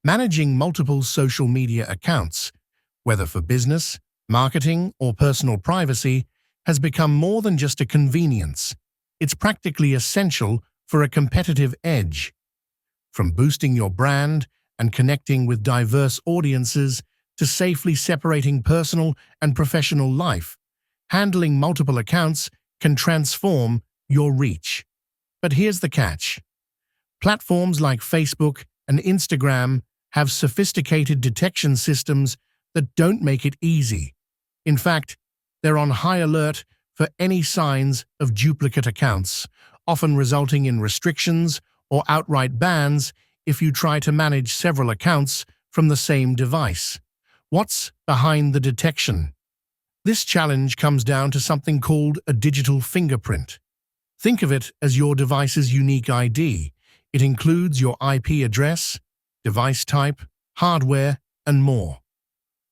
Managing multiple social media accounts, whether for business, marketing, or personal privacy, has become more than just a convenience. It's practically essential for a competitive edge. From boosting your brand and connecting with diverse audiences to safely separating personal and professional life, handling multiple accounts can transform your reach. But here's the catch. Platforms like Facebook and Instagram have sophisticated detection systems that don't make it easy. In fact, they're on high alert for any signs of duplicate accounts, often resulting in restrictions or outright bans if you try to manage several accounts from the same device. What's behind the detection? This challenge comes down to something called a digital fingerprint. Think of it as your device's unique ID. It includes your IP address, device type, hardware, and more.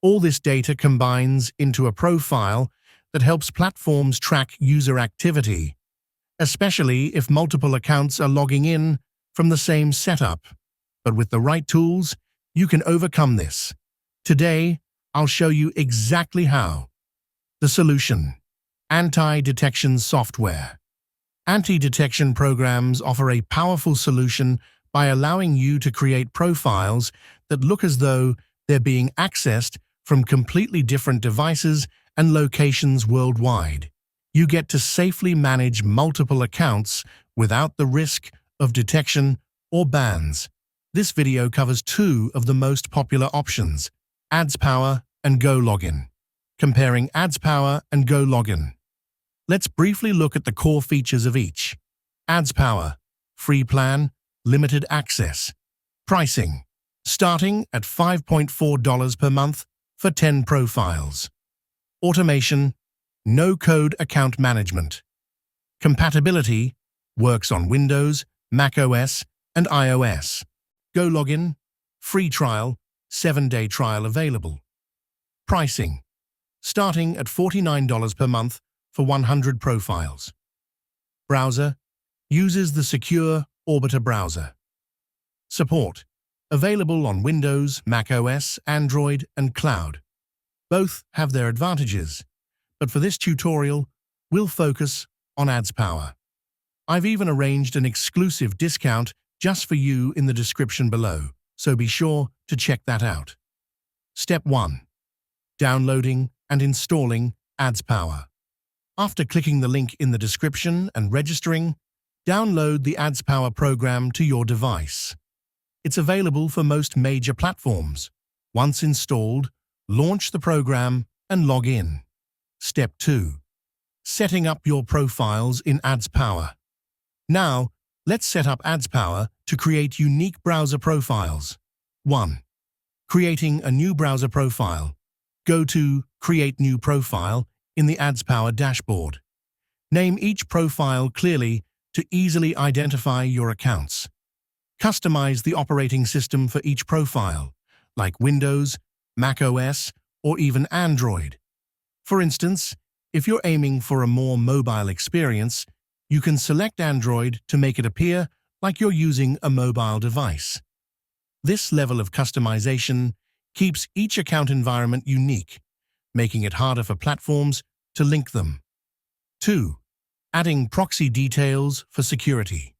All this data combines into a profile that helps platforms track user activity, especially if multiple accounts are logging in from the same setup. But with the right tools, you can overcome this. Today, I'll show you exactly how. The solution: anti-detection software. Anti-detection programs offer a powerful solution by allowing you to create profiles that look as though they're being accessed from completely different devices and locations worldwide. You get to safely manage multiple accounts without the risk of detection or bans. This video covers two of the most popular options, AdsPower and Go Login. Comparing AdsPower and Go Login. Let's briefly look at the core features of each. AdsPower, free plan, limited access. Pricing, starting at $5.4 per month for 10 profiles. Automation, no-code account management. Compatibility, works on Windows, macOS, and iOS. Go Login, free trial, 7-day trial available. Pricing, starting at $49 per month for 100 profiles. Browser, uses the secure Orbiter browser. Support, available on Windows, macOS, Android, and cloud. Both have their advantages, but for this tutorial, we'll focus on AdsPower. I've even arranged an exclusive discount just for you in the description below, so be sure to check that out. Step 1. Downloading and installing AdsPower. After clicking the link in the description and registering, download the AdsPower program to your device. It's available for most major platforms. Once installed, launch the program and log in. Step 2. Setting up your profiles in AdsPower. Now, let's set up AdsPower to create unique browser profiles. 1. Creating a new browser profile. Go to Create New Profile in the AdsPower dashboard. Name each profile clearly to easily identify your accounts. Customize the operating system for each profile, like Windows, macOS, or even Android. For instance, if you're aiming for a more mobile experience, you can select Android to make it appear like you're using a mobile device. This level of customization keeps each account environment unique, making it harder for platforms to link them. 2. Adding proxy details for security.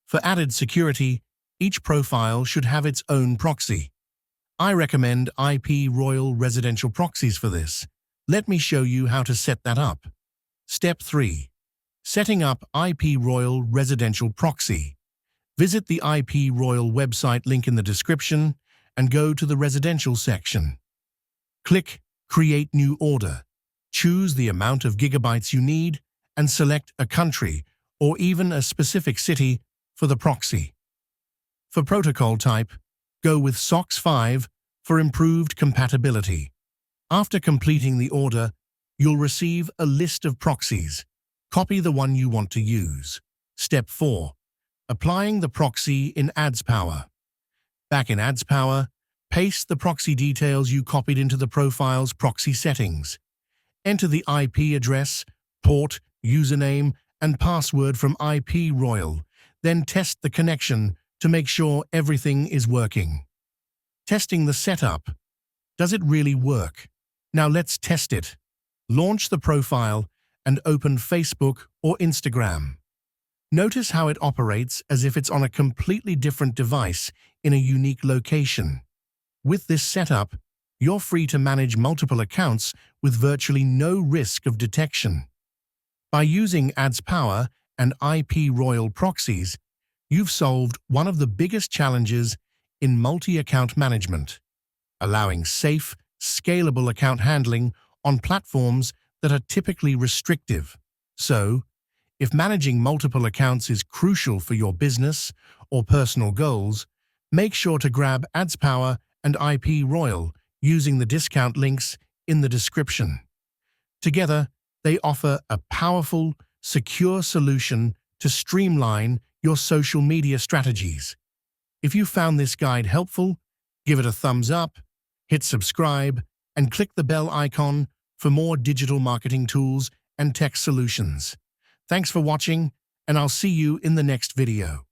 For added security, each profile should have its own proxy. I recommend IPRoyal residential proxies for this. Let me show you how to set that up. Step 3. Setting up IPRoyal residential proxy. Visit the IPRoyal website link in the description and go to the residential section. Click Create New Order. Choose the amount of gigabytes you need and select a country or even a specific city for the proxy. For protocol type, go with SOCKS 5 for improved compatibility. After completing the order, you'll receive a list of proxies. Copy the one you want to use. Step 4. Applying the proxy in AdsPower. Back in AdsPower, paste the proxy details you copied into the profile's proxy settings. Enter the IP address, port, username, and password from IPRoyal. Then test the connection to make sure everything is working. Testing the setup. Does it really work? Now let's test it. Launch the profile and open Facebook or Instagram. Notice how it operates as if it's on a completely different device in a unique location. With this setup, you're free to manage multiple accounts with virtually no risk of detection. By using AdsPower and IPRoyal proxies, you've solved one of the biggest challenges in multi-account management, allowing safe, scalable account handling on platforms that are typically restrictive. So, if managing multiple accounts is crucial for your business or personal goals, make sure to grab AdsPower and IPRoyal using the discount links in the description. Together, they offer a powerful, secure solution to streamline your social media strategies. If you found this guide helpful, give it a thumbs up, hit subscribe, and click the bell icon for more digital marketing tools and tech solutions. Thanks for watching, and I'll see you in the next video.